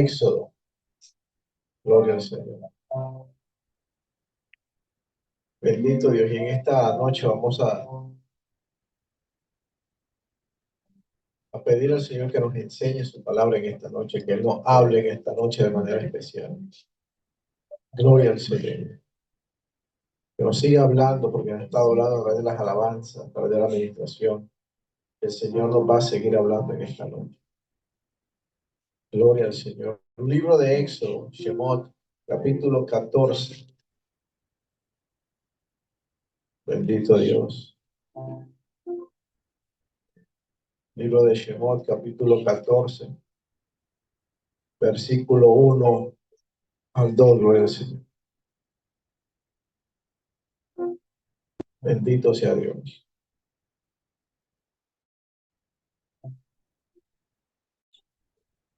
Éxodo. Gloria al Señor. Bendito Dios. Y en esta noche vamos a pedir al Señor que nos enseñe su palabra en esta noche, que Él nos hable en esta noche de manera especial. Gloria al Señor. Que nos siga hablando, porque nos ha estado hablando a través de las alabanzas, a través de la meditación. El Señor nos va a seguir hablando en esta noche. Gloria al Señor. Un libro de Éxodo, Shemot, capítulo 14. Bendito Dios. Libro de Shemot, capítulo 14, versículo 1 al 2, gloria al Señor. Bendito sea Dios.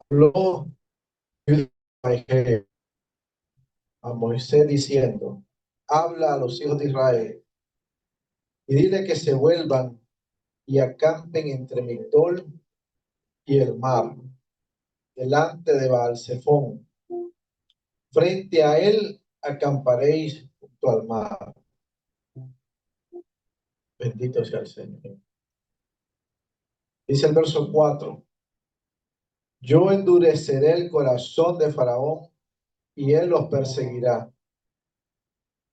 Habló a Moisés diciendo: habla a los hijos de Israel y dile que se vuelvan y acampen entre Migdol y el mar, delante de Baal-Zephón. Frente a él acamparéis junto al mar. Bendito sea el Señor. Dice el verso 4: yo endureceré el corazón de Faraón y él los perseguirá.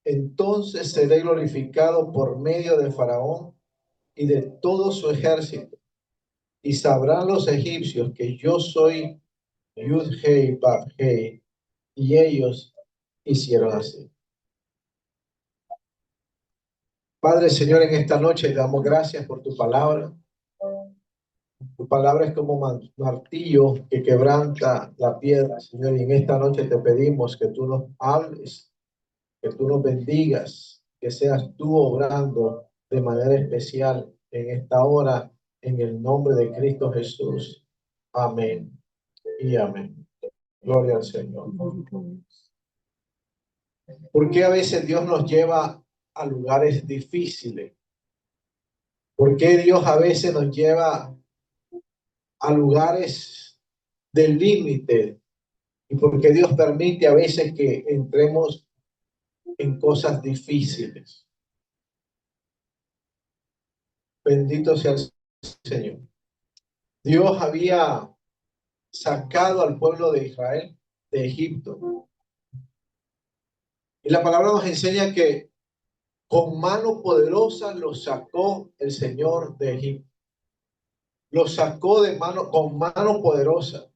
Entonces seré glorificado por medio de Faraón y de todo su ejército, y sabrán los egipcios que yo soy Yud-Hei, Bab-Hei, y ellos hicieron así. Padre, Señor, en esta noche te damos gracias por tu palabra. Tu palabra es como martillo que quebranta la piedra, Señor, y en esta noche te pedimos que tú nos hables, que tú nos bendigas, que seas tú obrando de manera especial en esta hora, en el nombre de Cristo Jesús. Amén y amén. Gloria al Señor. ¿Por qué a veces Dios nos lleva a lugares difíciles? ¿Por qué Dios a veces nos lleva a lugares del límite? ¿Y por qué Dios permite a veces que entremos en cosas difíciles? Bendito sea el Señor. Dios había sacado al pueblo de Israel de Egipto. Y la palabra nos enseña que con mano poderosa los sacó el Señor de Egipto. Los sacó de mano, con mano poderosa.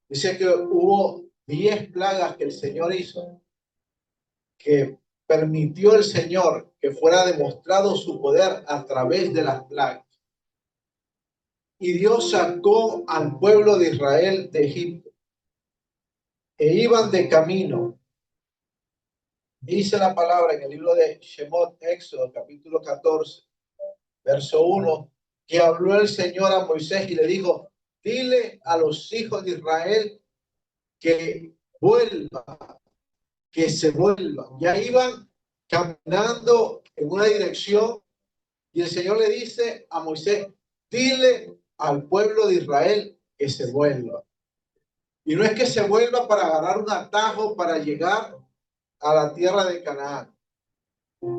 Dice que hubo 10 plagas que el Señor hizo, que permitió el Señor que fuera demostrado su poder a través de las plagas. Y Dios sacó al pueblo de Israel de Egipto. E iban de camino. Dice la palabra en el libro de Shemot, Éxodo, capítulo 14, verso 1, que habló el Señor a Moisés y le dijo: dile a los hijos de Israel que vuelvan, que se vuelvan. Ya iban caminando en una dirección y el Señor le dice a Moisés: dile al pueblo de Israel que se vuelva. Y no es que se vuelva para agarrar un atajo para llegar a la tierra de Canaán,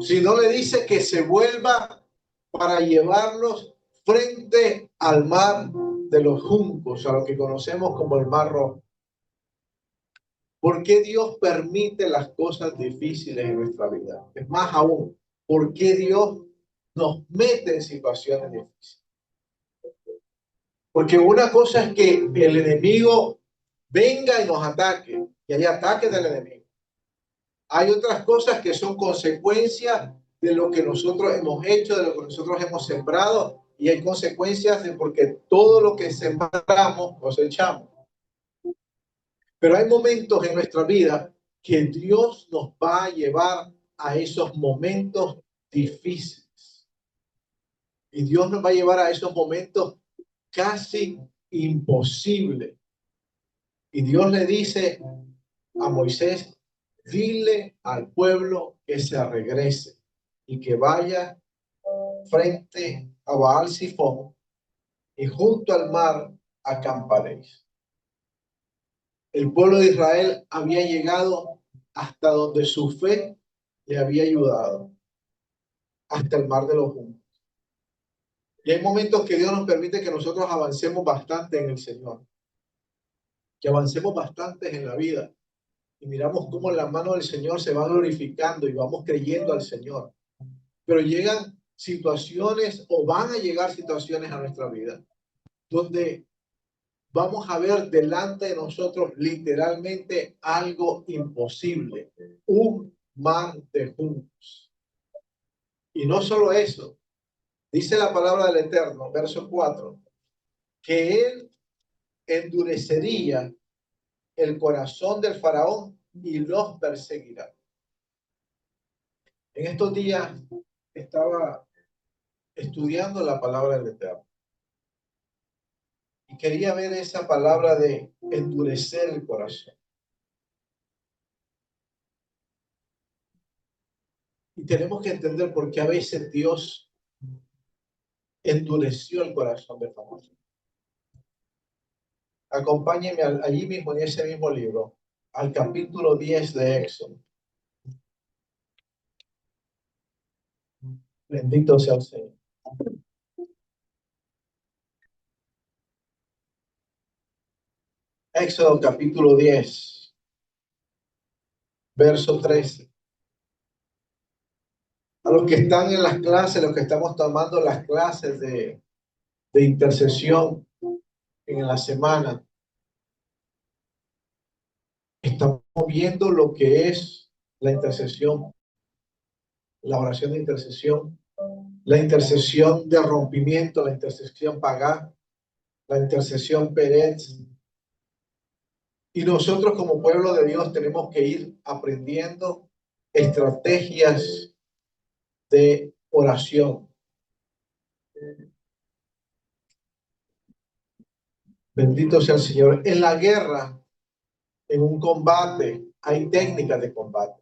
sino le dice que se vuelva para llevarlos frente al mar de los juncos, a lo que conocemos como el Mar Rojo. ¿Por qué Dios permite las cosas difíciles en nuestra vida? Es más aún, ¿por qué Dios nos mete en situaciones difíciles? Porque una cosa es que el enemigo venga y nos ataque, y hay ataques del enemigo. Hay otras cosas que son consecuencias de lo que nosotros hemos hecho, de lo que nosotros hemos sembrado, y hay consecuencias de porque todo lo que sembramos cosechamos. Pero hay momentos en nuestra vida que Dios nos va a llevar a esos momentos difíciles. Y Dios nos va a llevar a esos momentos casi imposibles. Y Dios le dice a Moisés: dile al pueblo que se regrese y que vaya frente a Baal-Zephón y junto al mar acamparéis. El pueblo de Israel había llegado hasta donde su fe le había ayudado, hasta el mar de los juntos. Y hay momentos que Dios nos permite que nosotros avancemos bastante en el Señor, que avancemos bastante en la vida. Y miramos cómo la mano del Señor se va glorificando y vamos creyendo al Señor. Pero llegan situaciones o van a llegar situaciones a nuestra vida donde vamos a ver delante de nosotros literalmente algo imposible, un mar de juntos. Y no solo eso, dice la palabra del Eterno, verso 4, que Él endurecería el corazón del faraón y los perseguirá. En estos días estaba estudiando la palabra del Eterno y quería ver esa palabra de endurecer el corazón. Y tenemos que entender por qué a veces Dios endureció el corazón del faraón. Acompáñenme allí mismo, en ese mismo libro, al capítulo 10 de Éxodo. Bendito sea el Señor. Éxodo capítulo 10, verso 13. A los que están en las clases, los que estamos tomando las clases de intercesión en la semana, estamos viendo lo que es la intercesión, la oración de intercesión, la intercesión de rompimiento, la intercesión pagá, la intercesión Pérez. Y nosotros como pueblo de Dios tenemos que ir aprendiendo estrategias de oración. Bendito sea el Señor. En la guerra, en un combate, hay técnicas de combate.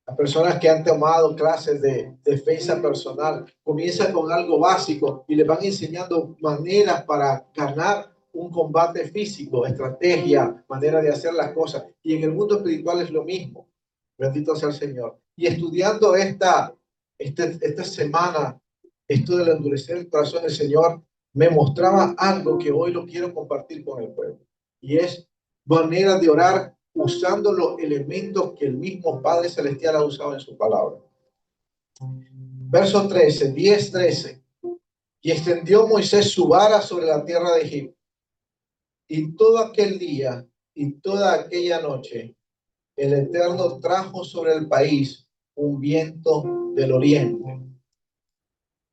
Las personas que han tomado clases de defensa personal comienzan con algo básico y les van enseñando maneras para ganar un combate físico, estrategia, manera de hacer las cosas. Y en el mundo espiritual es lo mismo. Bendito sea el Señor. Y estudiando esta semana, esto del endurecer el corazón del Señor, me mostraba algo que hoy lo quiero compartir con el pueblo. Y es manera de orar usando los elementos que el mismo Padre Celestial ha usado en su palabra. Verso 13, 10, 13. Y extendió Moisés su vara sobre la tierra de Egipto. Y todo aquel día y toda aquella noche, el Eterno trajo sobre el país un viento del oriente.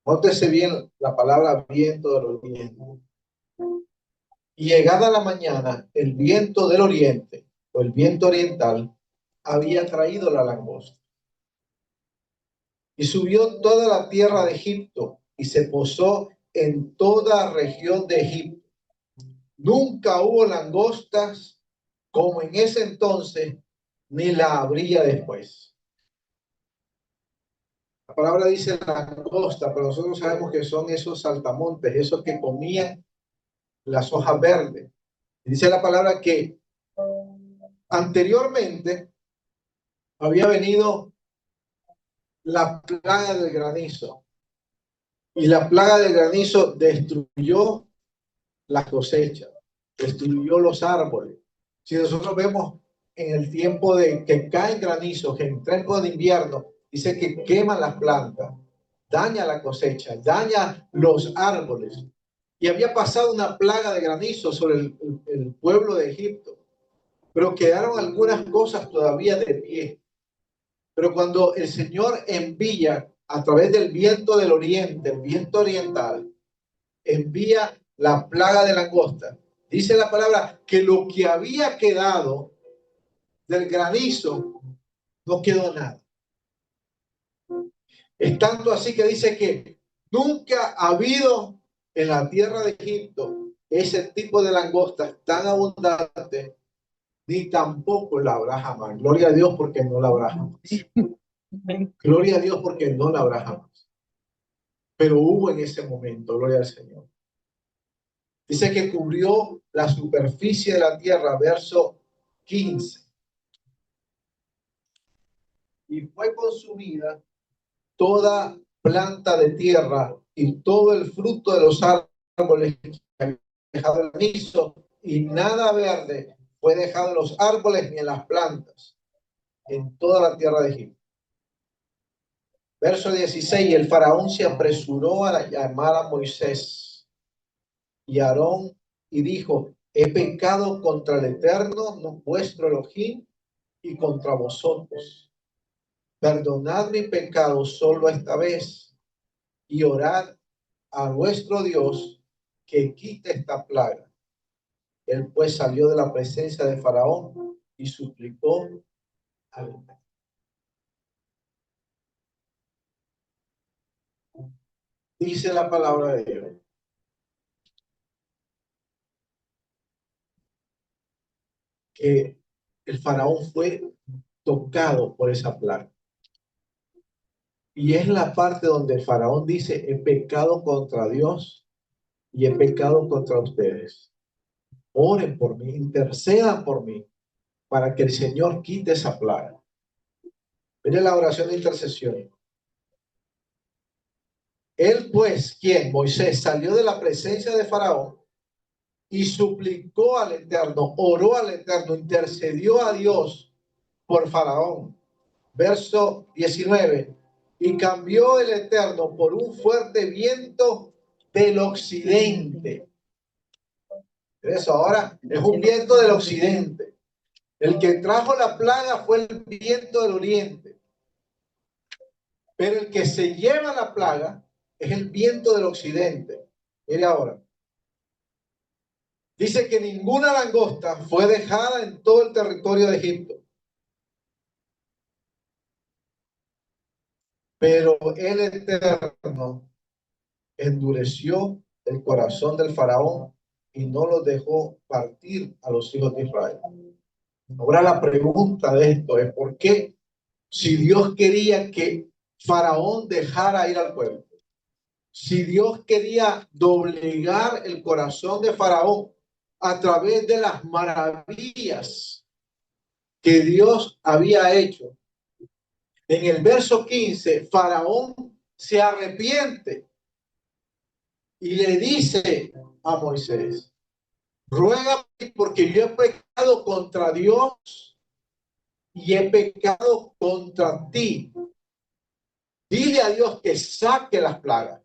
Nótese bien la palabra viento del oriente. Y llegada la mañana, el viento del oriente, o el viento oriental, había traído la langosta. Y subió toda la tierra de Egipto y se posó en toda región de Egipto. Nunca hubo langostas como en ese entonces, ni la habría después. La palabra dice langosta, pero nosotros sabemos que son esos saltamontes, esos que comían las hojas verdes. Dice la palabra que anteriormente había venido la plaga del granizo. Y la plaga del granizo destruyó la cosecha, destruyó los árboles. Si nosotros vemos en el tiempo de que caen granizos, en tiempo de invierno, dice que queman las plantas, daña la cosecha, daña los árboles. Y había pasado una plaga de granizo sobre el pueblo de Egipto, pero quedaron algunas cosas todavía de pie. Pero cuando el Señor envía a través del viento del oriente, el viento oriental, envía la plaga de langosta. Dice la palabra que lo que había quedado del granizo no quedó nada. Es tanto así que dice que nunca ha habido en la tierra de Egipto ese tipo de langosta tan abundante, ni tampoco la habrá jamás. Gloria a Dios porque no la habrá jamás. Gloria a Dios porque no la habrá jamás. Pero hubo en ese momento, gloria al Señor. Dice que cubrió la superficie de la tierra, verso 15. Y fue consumida toda planta de tierra y todo el fruto de los árboles que había dejado el granizo, y nada verde fue dejado en los árboles ni en las plantas en toda la tierra de Egipto. Verso 16, el faraón se apresuró a llamar a Moisés y a Aarón y dijo: he pecado contra el Eterno, vuestro Elohim, y contra vosotros. Perdonad mi pecado solo esta vez y orad a vuestro Dios que quite esta plaga. Él pues salió de la presencia de Faraón y suplicó al Eterno. Dice la palabra de Dios que el faraón fue tocado por esa plaga. Y es la parte donde el faraón dice: he pecado contra Dios y he pecado contra ustedes. Oren por mí, intercedan por mí, para que el Señor quite esa plaga. Mire la oración de intercesión. Él pues, ¿quién? Moisés salió de la presencia de Faraón y suplicó al Eterno, oró al Eterno, intercedió a Dios por Faraón. Verso 19. Y cambió el Eterno por un fuerte viento del occidente. Eso ahora es un viento del occidente. El que trajo la plaga fue el viento del oriente. Pero el que se lleva la plaga es el viento del occidente. Mire ahora. Dice que ninguna langosta fue dejada en todo el territorio de Egipto. Pero el Eterno endureció el corazón del faraón y no lo dejó partir a los hijos de Israel. Ahora la pregunta de esto es: ¿por qué, si Dios quería que Faraón dejara ir al pueblo, si Dios quería doblegar el corazón de Faraón a través de las maravillas que Dios había hecho, en el verso 15 Faraón se arrepiente y le dice a Moisés: ruega porque yo he pecado contra Dios y he pecado contra ti. Dile a Dios que saque las plagas,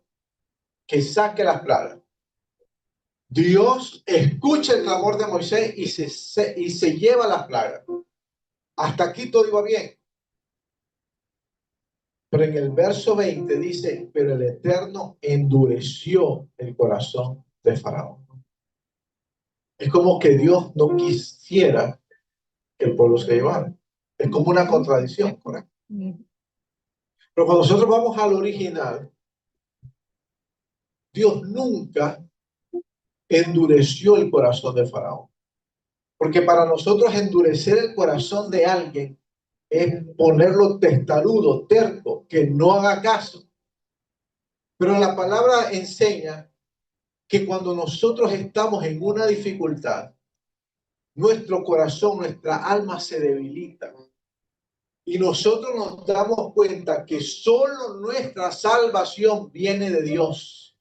que saque las plagas. Dios escucha el clamor de Moisés y se lleva las plagas. Hasta aquí todo iba bien. Pero en el verso 20 dice: pero el Eterno endureció el corazón de Faraón. Es como que Dios no quisiera que el pueblo se llevara. Es como una contradicción, ¿correcto? Pero cuando nosotros vamos al original, Dios nunca endureció el corazón de Faraón. Porque para nosotros endurecer el corazón de alguien es ponerlo testarudo, terco, que no haga caso. Pero la palabra enseña que cuando nosotros estamos en una dificultad, nuestro corazón, nuestra alma se debilita. Y nosotros nos damos cuenta que solo nuestra salvación viene de Dios.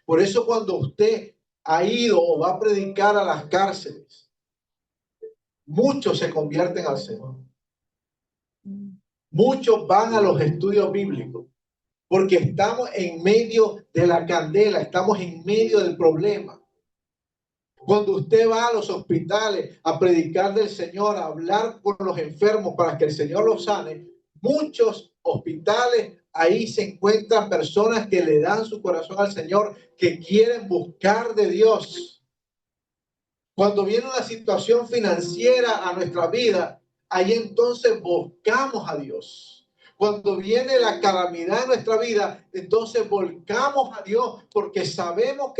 Por eso cuando usted ha ido o va a predicar a las cárceles, muchos se convierten al Señor. Muchos van a los estudios bíblicos porque estamos en medio de la candela, estamos en medio del problema. Cuando usted va a los hospitales a predicar del Señor, a hablar con los enfermos para que el Señor los sane, muchos hospitales, ahí se encuentran personas que le dan su corazón al Señor, que quieren buscar de Dios. Cuando viene una situación financiera a nuestra vida, ahí entonces buscamos a Dios. Cuando viene la calamidad en nuestra vida, entonces volcamos a Dios porque sabemos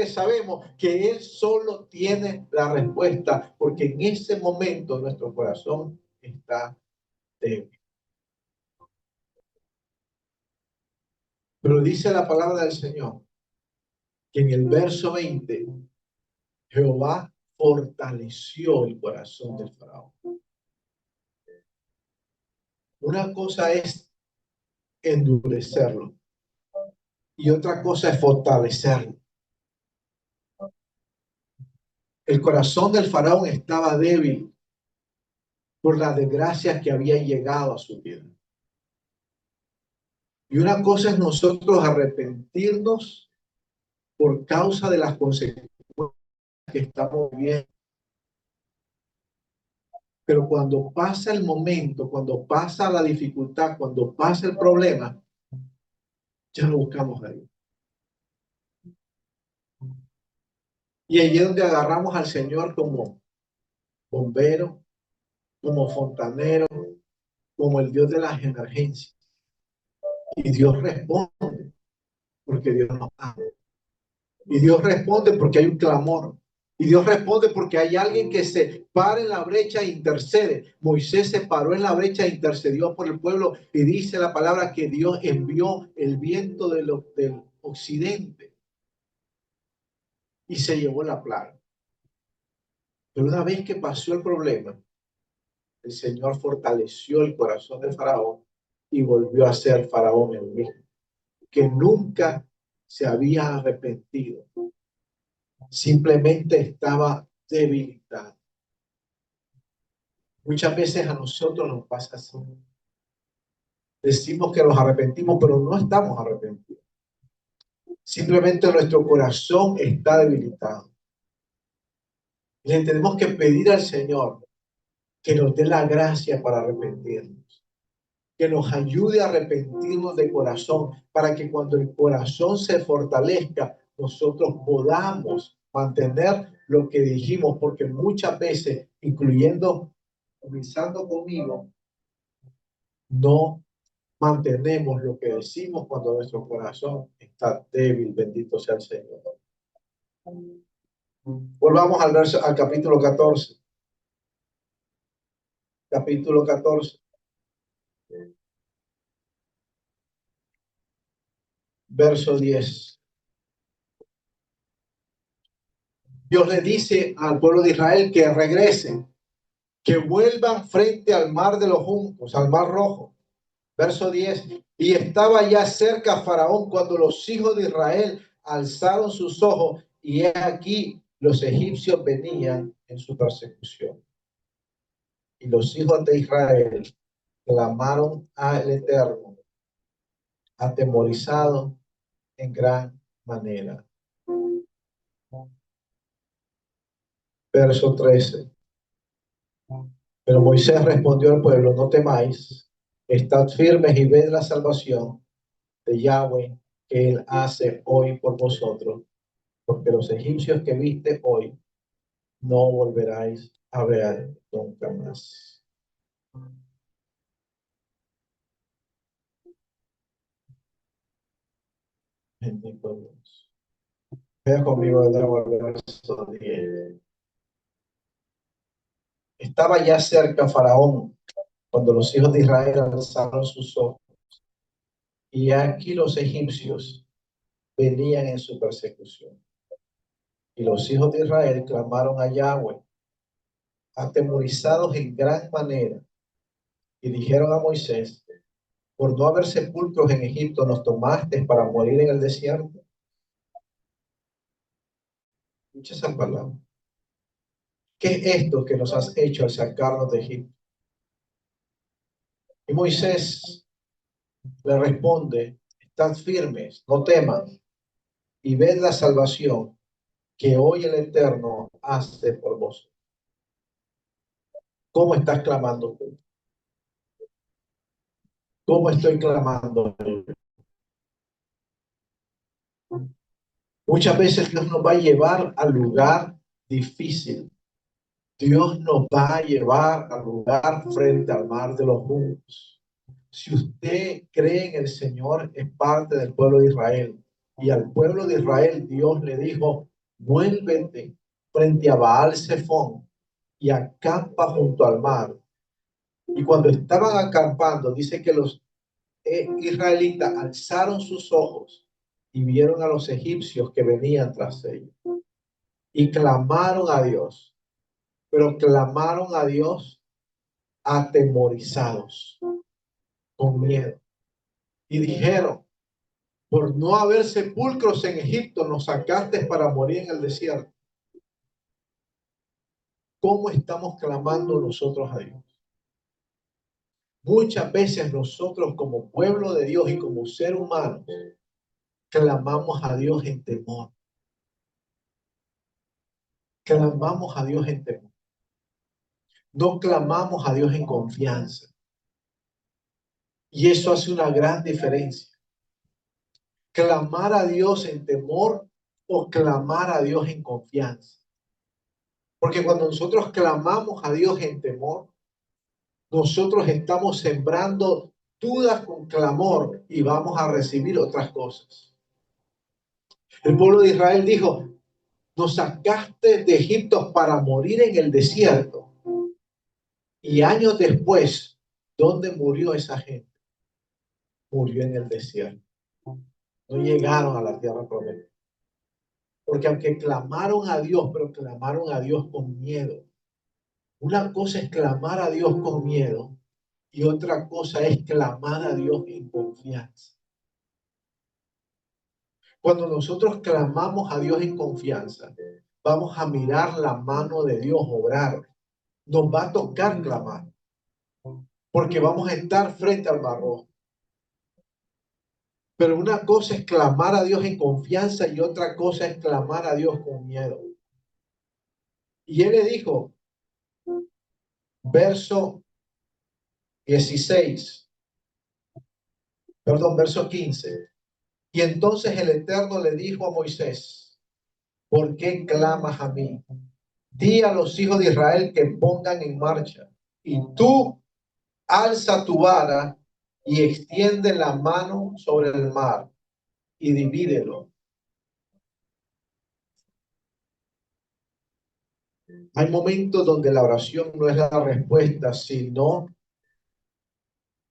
que Él solo tiene la respuesta, porque en ese momento nuestro corazón está débil. Pero dice la palabra del Señor que en el verso 20, Jehová fortaleció el corazón del faraón. Una cosa es endurecerlo y otra cosa es fortalecerlo. El corazón del faraón estaba débil por las desgracias que habían llegado a su vida. Y una cosa es nosotros arrepentirnos por causa de las consecuencias que estamos viviendo. Pero cuando pasa el momento, cuando pasa la dificultad, cuando pasa el problema, ya no buscamos a Dios. Y ahí es donde agarramos al Señor como bombero, como fontanero, como el Dios de las emergencias. Y Dios responde porque Dios nos ama. Y Dios responde porque hay un clamor. Y Dios responde porque hay alguien que se para en la brecha e intercede. Moisés se paró en la brecha e intercedió por el pueblo. Y dice la palabra que Dios envió el viento del occidente y se llevó la plaga. Pero una vez que pasó el problema, el Señor fortaleció el corazón de Faraón y volvió a ser Faraón el mismo, que nunca se había arrepentido. Simplemente estaba debilitado. Muchas veces a nosotros nos pasa así. Decimos que nos arrepentimos, pero no estamos arrepentidos. Simplemente nuestro corazón está debilitado. Le tenemos que pedir al Señor que nos dé la gracia para arrepentirnos, que nos ayude a arrepentirnos de corazón, para que cuando el corazón se fortalezca, nosotros podamos mantener lo que dijimos, porque muchas veces, incluyendo, comenzando conmigo, no mantenemos lo que decimos cuando nuestro corazón está débil. Bendito sea el Señor. Volvamos al capítulo 14. Capítulo 14. Verso 10. Dios le dice al pueblo de Israel que regresen, que vuelvan frente al mar de los juncos, al mar rojo. Verso 10. Y estaba ya cerca Faraón cuando los hijos de Israel alzaron sus ojos, y he aquí los egipcios venían en su persecución. Y los hijos de Israel clamaron al Eterno, atemorizados en gran manera. Verso 13. Pero Moisés respondió al pueblo: no temáis, estad firmes y ved la salvación de Yahweh que él hace hoy por vosotros, porque los egipcios que viste hoy no volveráis a ver nunca más. Bendito Dios. Vea conmigo de nuevo el verso 10. Estaba ya cerca Faraón cuando los hijos de Israel alzaron sus ojos, y aquí los egipcios venían en su persecución. Y los hijos de Israel clamaron a Yahweh, atemorizados en gran manera, y dijeron a Moisés: por no haber sepulcros en Egipto, nos tomaste para morir en el desierto. Escucha esa palabra. ¿Qué es esto que nos has hecho al sacarnos de Egipto? Y Moisés le responde: estad firmes, no teman, y ved la salvación que hoy el Eterno hace por vos. ¿Cómo estás clamando tú? ¿Cómo estoy clamando? Muchas veces Dios nos va a llevar al lugar difícil. Dios nos va a llevar al lugar frente al mar de los juncos. Si usted cree en el Señor, es parte del pueblo de Israel. Y al pueblo de Israel Dios le dijo: vuélvete frente a Baal Zephón y acampa junto al mar. Y cuando estaban acampando, dice que los israelitas alzaron sus ojos y vieron a los egipcios que venían tras ellos y clamaron a Dios. pero clamaron a Dios atemorizados, con miedo. Y dijeron, por no haber sepulcros en Egipto, nos sacaste para morir en el desierto. ¿Cómo estamos clamando nosotros a Dios? Muchas veces nosotros como pueblo de Dios y como ser humano, clamamos a Dios en temor. Clamamos a Dios en temor. No clamamos a Dios en confianza. Y eso hace una gran diferencia. Clamar a Dios en temor o clamar a Dios en confianza. Porque cuando nosotros clamamos a Dios en temor, nosotros estamos sembrando dudas con clamor y vamos a recibir otras cosas. El pueblo de Israel dijo, nos sacaste de Egipto para morir en el desierto. Y años después, ¿dónde murió esa gente? Murió en el desierto. No llegaron a la tierra prometida. Porque aunque clamaron a Dios, pero clamaron a Dios con miedo. Una cosa es clamar a Dios con miedo y otra cosa es clamar a Dios en confianza. Cuando nosotros clamamos a Dios en confianza, vamos a mirar la mano de Dios obrar. Nos va a tocar clamar, porque vamos a estar frente al mar rojo. Pero una cosa es clamar a Dios en confianza y otra cosa es clamar a Dios con miedo. Y él le dijo, verso 16, perdón, verso 15. Y entonces el Eterno le dijo a Moisés, ¿por qué clamas a mí? Di a los hijos de Israel que pongan en marcha. Y tú alza tu vara y extiende la mano sobre el mar y divídelo. Hay momentos donde la oración no es la respuesta, sino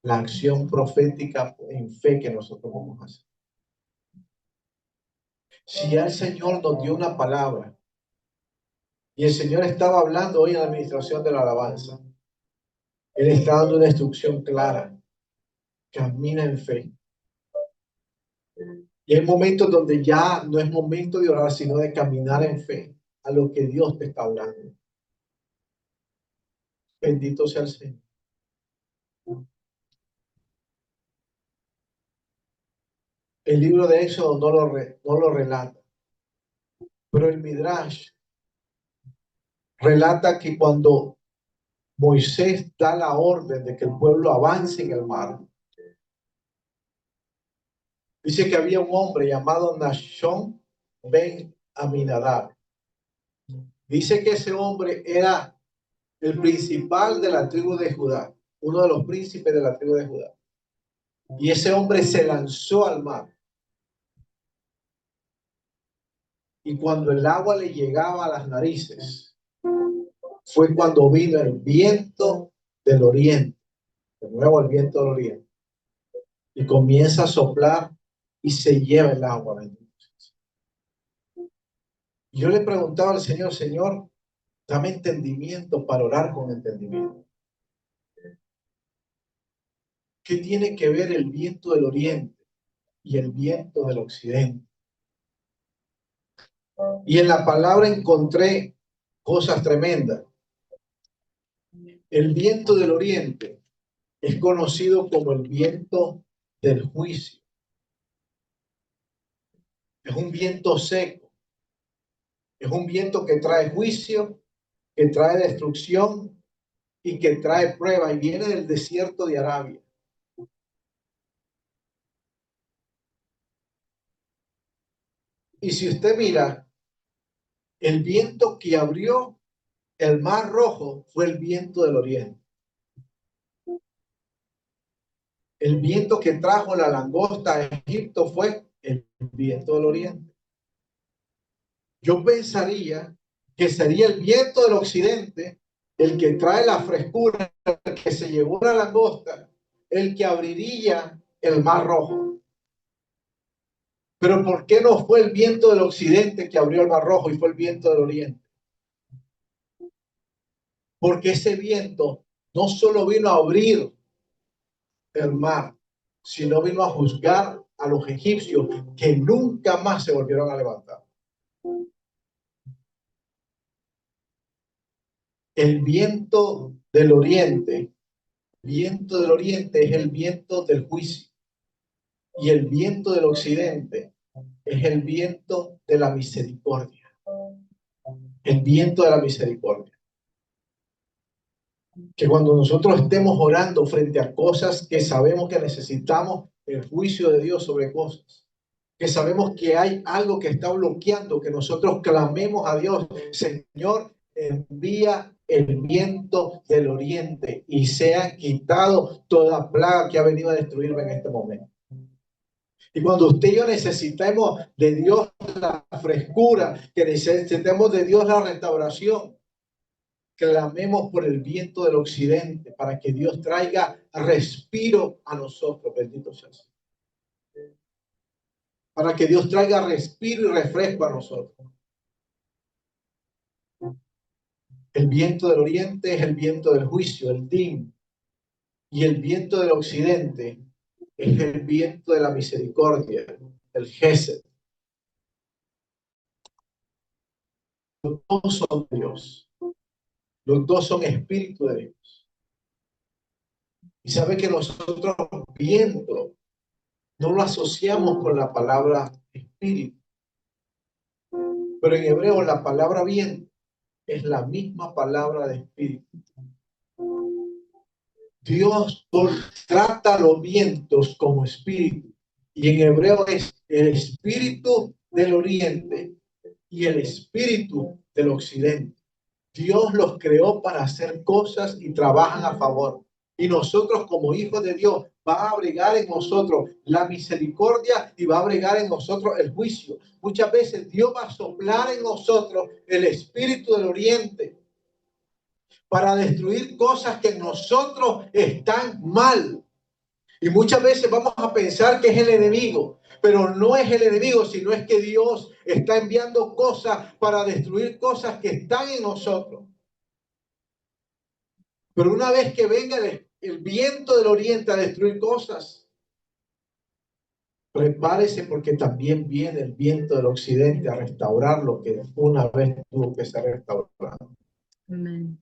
la acción profética en fe que nosotros vamos a hacer. Si ya el Señor nos dio una palabra y el Señor estaba hablando hoy en la administración de la alabanza, Él está dando una instrucción clara. Camina en fe. Y hay momentos donde ya no es momento de orar, sino de caminar en fe a lo que Dios te está hablando. Bendito sea el Señor. El libro de Éxodo no lo relata, pero el Midrash relata que cuando Moisés da la orden de que el pueblo avance en el mar, dice que había un hombre llamado Nashon ben Aminadab. Dice que ese hombre era el principal de la tribu de Judá, uno de los príncipes de la tribu de Judá. Y ese hombre se lanzó al mar. Y cuando el agua le llegaba a las narices, fue cuando vino el viento del oriente, de nuevo el viento del oriente, y comienza a soplar y se lleva el agua. Y yo le preguntaba al Señor, Señor, dame entendimiento para orar con entendimiento. ¿Qué tiene que ver el viento del oriente y el viento del occidente? Y en la palabra encontré cosas tremendas. El viento del oriente es conocido como el viento del juicio. Es un viento seco. Es un viento que trae juicio, que trae destrucción y que trae prueba. Y viene del desierto de Arabia. Y si usted mira, el viento que abrió el mar rojo fue el viento del oriente. El viento que trajo la langosta a Egipto fue el viento del oriente. Yo pensaría que sería el viento del occidente el que trae la frescura, el que se llevó la langosta, el que abriría el mar rojo. Pero ¿por qué no fue el viento del occidente que abrió el mar rojo y fue el viento del oriente? porque ese viento no solo vino a abrir el mar, sino vino a juzgar a los egipcios que nunca más se volvieron a levantar. El viento del oriente es el viento del juicio, y el viento del occidente es el viento de la misericordia. El viento de la misericordia. Que cuando nosotros estemos orando frente a cosas que sabemos que necesitamos el juicio de Dios sobre cosas, que sabemos que hay algo que está bloqueando, que nosotros clamemos a Dios, Señor, envía el viento del oriente y sea quitado toda plaga que ha venido a destruirme en este momento. Y cuando usted y yo necesitemos de Dios la frescura, que necesitemos de Dios la restauración, clamemos por el viento del occidente para que Dios traiga respiro a nosotros, bendito sea. Para que Dios traiga respiro y refresco a nosotros. El viento del oriente es el viento del juicio, el din, y el viento del occidente es el viento de la misericordia, el gesed. Los dos son Dios, los dos son espíritu de Dios. Y sabe que nosotros viento no lo asociamos con la palabra espíritu, pero en hebreo la palabra viento es la misma palabra de espíritu. Dios trata los vientos como espíritu, y en hebreo es el espíritu del oriente y el espíritu del occidente. Dios los creó para hacer cosas y trabajan a favor. Y nosotros como hijos de Dios va a abrigar en nosotros la misericordia y va a abrigar en nosotros el juicio. Muchas veces Dios va a soplar en nosotros el espíritu del oriente para destruir cosas que en nosotros están mal. Y muchas veces vamos a pensar que es el enemigo, pero no es el enemigo, sino es que Dios está enviando cosas para destruir cosas que están en nosotros. Pero una vez que venga el viento del oriente a destruir cosas, prepárese porque también viene el viento del occidente a restaurar lo que una vez tuvo que ser restaurado. Amén.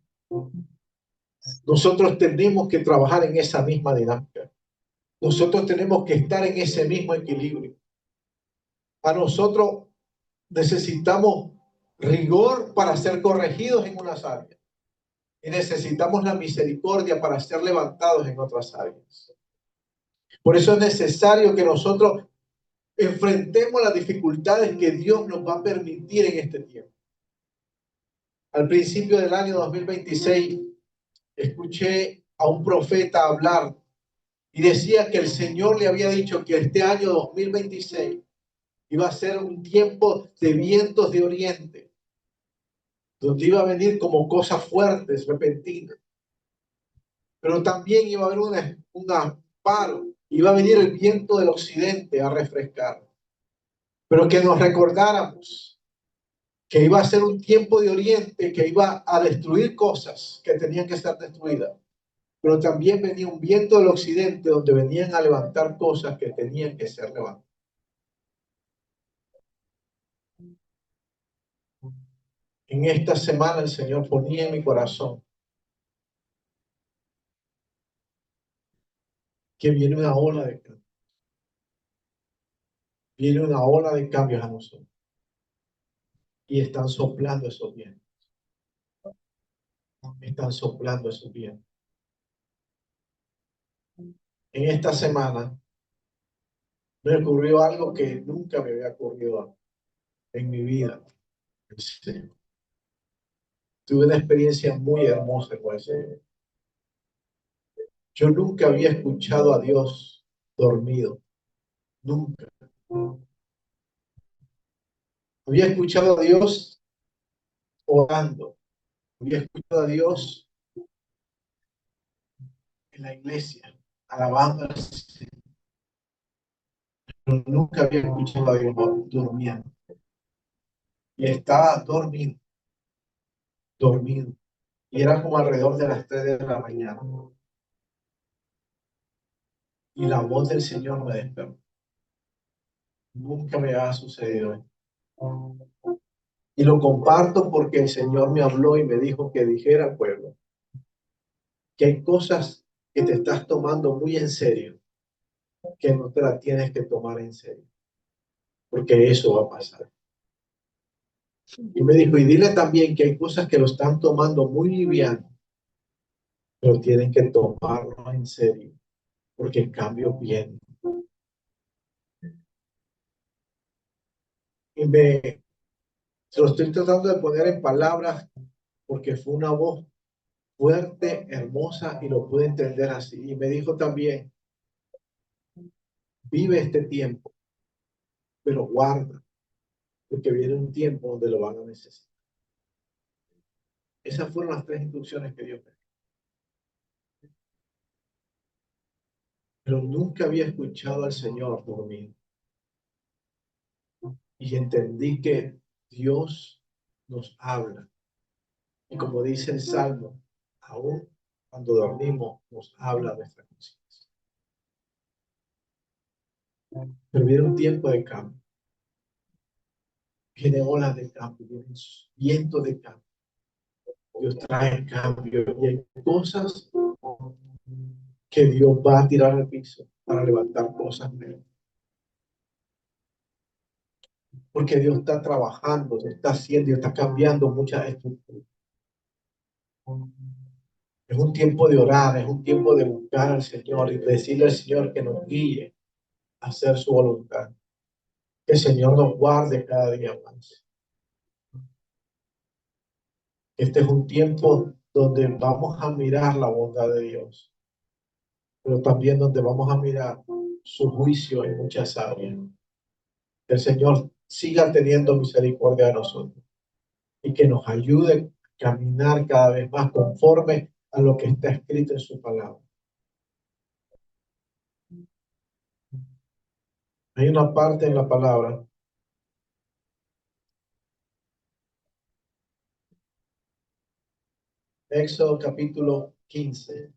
Nosotros tenemos que trabajar en esa misma dinámica. Nosotros tenemos que estar en ese mismo equilibrio. A nosotros necesitamos rigor para ser corregidos en unas áreas y necesitamos la misericordia para ser levantados en otras áreas. Por eso es necesario que nosotros enfrentemos las dificultades que Dios nos va a permitir en este tiempo. Al principio del año 2026, escuché a un profeta hablar y decía que el Señor le había dicho que este año 2026 iba a ser un tiempo de vientos de oriente, donde iba a venir como cosas fuertes, repentinas. Pero también iba a haber un amparo, iba a venir el viento del occidente a refrescar. Pero que nos recordáramos que iba a ser un tiempo de oriente que iba a destruir cosas que tenían que ser destruidas. Pero también venía un viento del occidente donde venían a levantar cosas que tenían que ser levantadas. En esta semana el Señor ponía en mi corazón que viene una ola de cambios. Viene una ola de cambios a nosotros. Y están soplando esos vientos. Están soplando esos vientos. En esta semana me ocurrió algo que nunca me había ocurrido en mi vida. Tuve una experiencia muy hermosa con ese. Yo nunca había escuchado a Dios dormido. Nunca. Había escuchado a Dios orando. Había escuchado a Dios en la iglesia, alabando al Señor. Pero nunca había escuchado a Dios durmiendo. Y estaba dormido. Dormido. Y era como alrededor de las 3 de la mañana. Y la voz del Señor me despertó. Nunca me ha sucedido esto. Y lo comparto porque el Señor me habló y me dijo que dijera al pueblo que hay cosas que te estás tomando muy en serio, que no te las tienes que tomar en serio, porque eso va a pasar. Y me dijo, y dile también que hay cosas que lo están tomando muy liviano, pero tienen que tomarlo en serio, porque el cambio viene. Y se lo estoy tratando de poner en palabras porque fue una voz fuerte, hermosa, y lo pude entender así. Y me dijo también, vive este tiempo, pero guarda, porque viene un tiempo donde lo van a necesitar. Esas fueron las 3 instrucciones que Dios me dio. Pero nunca había escuchado al Señor dormir. Y entendí que Dios nos habla. Y como dice el Salmo, aún cuando dormimos, nos habla nuestra conciencia. Pero viene un tiempo de cambio. Viene olas de cambio, viene viento de cambio. Dios trae cambio y hay cosas que Dios va a tirar al piso para levantar cosas nuevas. Porque Dios está trabajando, Dios está haciendo, Dios está cambiando muchas estructuras. Es un tiempo de orar, es un tiempo de buscar al Señor y decirle al Señor que nos guíe a hacer su voluntad. Que el Señor nos guarde cada día más. Este es un tiempo donde vamos a mirar la bondad de Dios, pero también donde vamos a mirar su juicio en muchas áreas. Que el Señor siga teniendo misericordia de nosotros y que nos ayude a caminar cada vez más conforme a lo que está escrito en su palabra. Hay una parte en la palabra, Éxodo capítulo 15,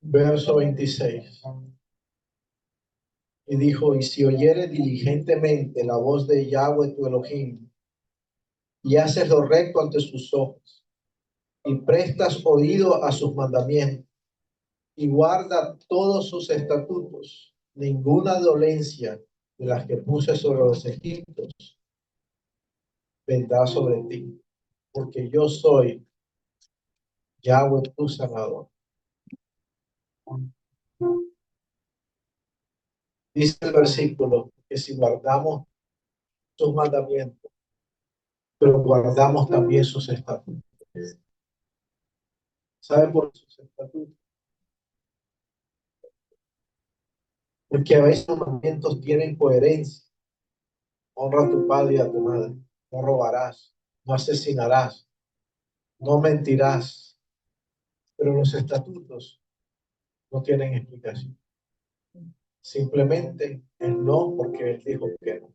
verso 26. Y dijo, y si oyeres diligentemente la voz de Yahweh tu Elohim, y haces lo recto ante sus ojos, y prestas oído a sus mandamientos, y guarda todos sus estatutos, ninguna dolencia de las que puse sobre los egipcios vendrá sobre ti, porque yo soy Yahweh tu sanador. Dice el versículo que si guardamos sus mandamientos, pero guardamos también sus estatutos. ¿Sabe por qué sus estatutos? Porque a veces los mandamientos tienen coherencia. Honra a tu padre y a tu madre. No robarás, no asesinarás, no mentirás. Pero los estatutos no tienen explicación. Simplemente el no, porque él dijo que no.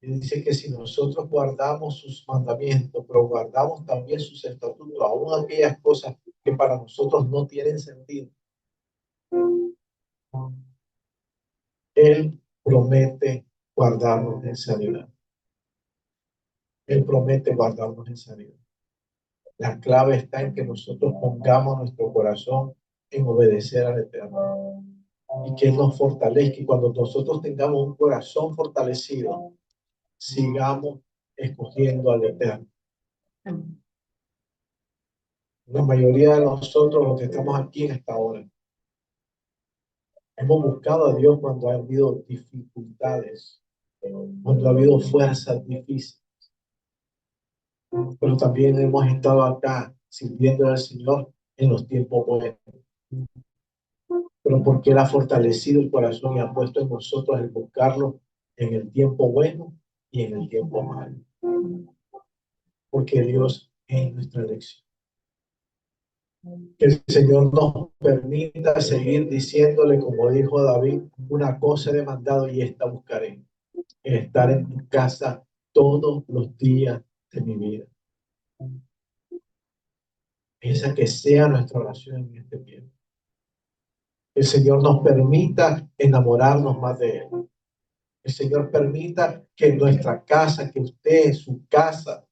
Y dice que si nosotros guardamos sus mandamientos, pero guardamos también sus estatutos, aún aquellas cosas que para nosotros no tienen sentido, Él promete guardarnos en sanidad. Él promete guardarnos en sanidad. La clave está en que nosotros pongamos nuestro corazón en obedecer al Eterno y que Él nos fortalezca. Y cuando nosotros tengamos un corazón fortalecido, sigamos escogiendo al Eterno. La mayoría de nosotros, los que estamos aquí en esta hora, hemos buscado a Dios cuando ha habido dificultades, cuando ha habido fuerzas difíciles, pero también hemos estado acá sirviendo al Señor en los tiempos buenos. Pero porque Él ha fortalecido el corazón y ha puesto en nosotros el buscarlo en el tiempo bueno y en el tiempo malo. Porque Dios es nuestra elección. Que el Señor nos permita seguir diciéndole, como dijo David, una cosa he demandado y esta buscaré. es estar en tu casa todos los días de mi vida. Esa que sea nuestra oración en este tiempo. El Señor nos permita enamorarnos más de Él. El Señor permita que en nuestra casa, que usted en su casa,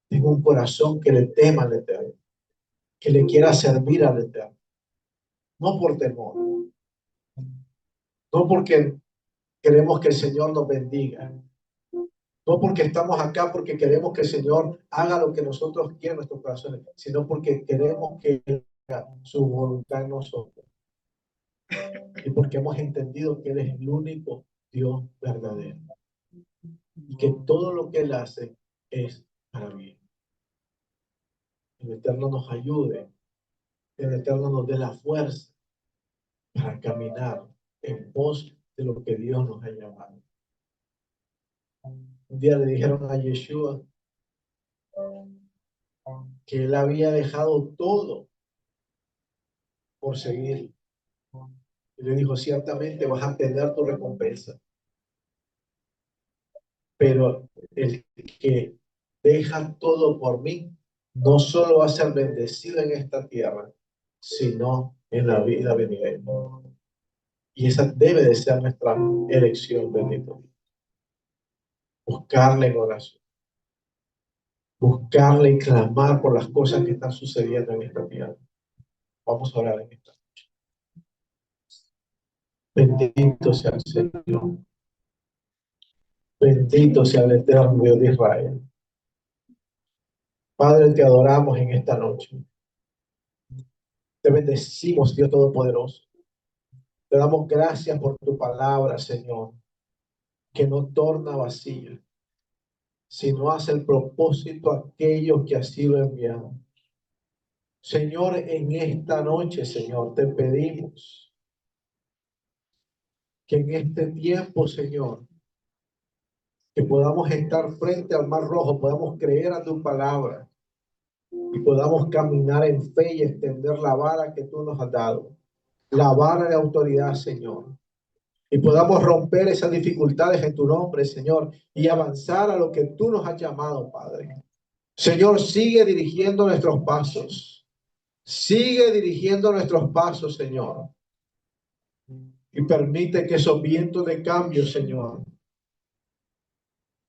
tenga un corazón que le tema al Eterno, que le quiera servir al Eterno. No por temor, no porque queremos que el Señor nos bendiga, no porque estamos acá porque queremos que el Señor haga lo que nosotros queremos en nuestros corazones, sino porque queremos que Él haga su voluntad en nosotros y porque hemos entendido que Él es el único Dios verdadero y que todo lo que Él hace es para bien. El Eterno nos ayude, el Eterno nos dé la fuerza para caminar en pos de lo que Dios nos ha llamado. Un día le dijeron a Yeshua que Él había dejado todo por seguir. Y le dijo, ciertamente vas a tener tu recompensa, pero el que deja todo por mí no solo va a ser bendecido en esta tierra, sino en la vida venidera. Y esa debe de ser nuestra elección, bendito. Buscarle en oración, buscarle y clamar por las cosas que están sucediendo en esta tierra. Vamos a orar en esta. Bendito sea el Señor. Bendito sea el eterno Dios de Israel. Padre, te adoramos en esta noche. Te bendecimos, Dios Todopoderoso. Te damos gracias por tu palabra, Señor, que no torna vacía, sino hace el propósito aquello que ha sido enviado. Señor, en esta noche, Señor, te pedimos que en este tiempo, Señor, que podamos estar frente al mar rojo, podamos creer a tu palabra y podamos caminar en fe y extender la vara que tú nos has dado, la vara de autoridad, Señor, y podamos romper esas dificultades en tu nombre, Señor, y avanzar a lo que tú nos has llamado, Padre. Señor, sigue dirigiendo nuestros pasos, sigue dirigiendo nuestros pasos, Señor, y permite que esos vientos de cambio, Señor,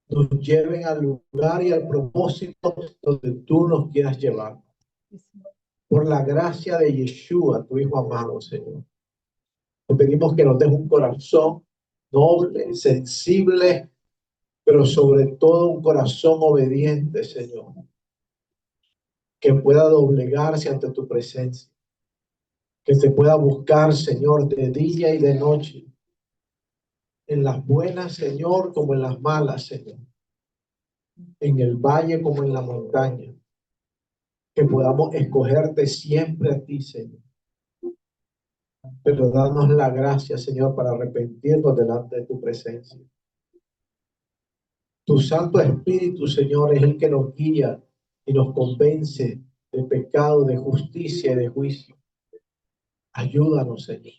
nos lleven al lugar y al propósito donde tú nos quieras llevar. Por la gracia de Yeshua, tu Hijo amado, Señor. Te pedimos que nos des un corazón noble, sensible, pero sobre todo un corazón obediente, Señor, que pueda doblegarse ante tu presencia, que se pueda buscar, Señor, de día y de noche, en las buenas, Señor, como en las malas, Señor, en el valle como en la montaña, que podamos escogerte siempre a ti, Señor. Pero danos la gracia, Señor, para arrepentirnos delante de tu presencia. Tu Santo Espíritu, Señor, es el que nos guía y nos convence de pecado, de justicia y de juicio. Ayúdanos, Señor,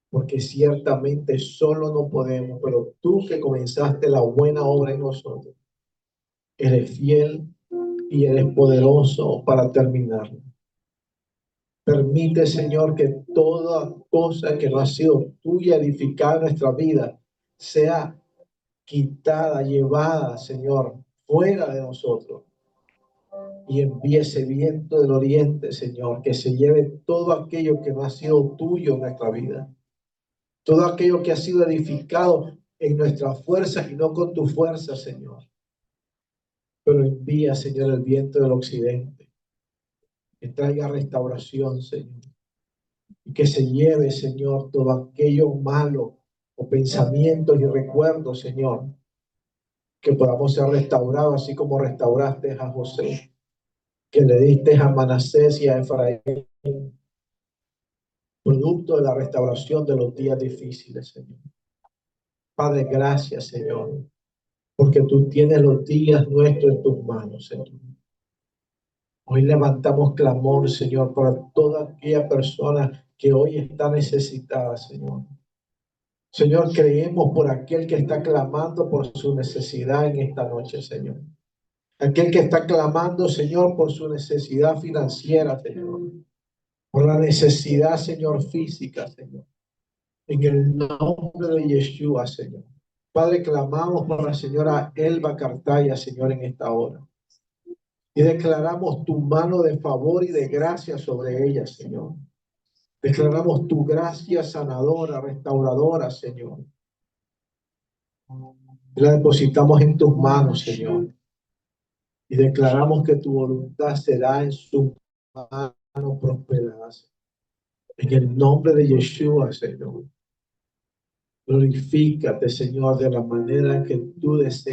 porque ciertamente solo no podemos, pero tú que comenzaste la buena obra en nosotros, eres fiel y eres poderoso para terminarla. Permite, Señor, que toda cosa que no ha sido tuya edificada en nuestra vida sea quitada, llevada, Señor, fuera de nosotros. Y envíe ese viento del oriente, Señor, que se lleve todo aquello que no ha sido tuyo en nuestra vida. Todo aquello que ha sido edificado en nuestras fuerzas y no con tu fuerza, Señor. Pero envía, Señor, el viento del occidente, que traiga restauración, Señor. Y que se lleve, Señor, todo aquello malo o pensamientos y recuerdos, Señor, que podamos ser restaurados, así como restauraste a José, que le diste a Manasés y a Efraín, producto de la restauración de los días difíciles, Señor. Padre, gracias, Señor, porque tú tienes los días nuestros en tus manos, Señor. Hoy levantamos clamor, Señor, para toda aquella persona que hoy está necesitada, Señor. Señor, creemos por aquel que está clamando por su necesidad en esta noche, Señor. Aquel que está clamando, Señor, por su necesidad financiera, Señor. Por la necesidad, Señor, física, Señor. En el nombre de Yeshua, Señor. Padre, clamamos por la señora Elba Cartaya, Señor, en esta hora. Y declaramos tu mano de favor y de gracia sobre ella, Señor. Declaramos tu gracia sanadora, restauradora, Señor. Y la depositamos en tus manos, Señor. Y declaramos que tu voluntad será en su mano prosperada. En el nombre de Yeshua, Señor. Glorifícate, Señor, de la manera que tú deseas.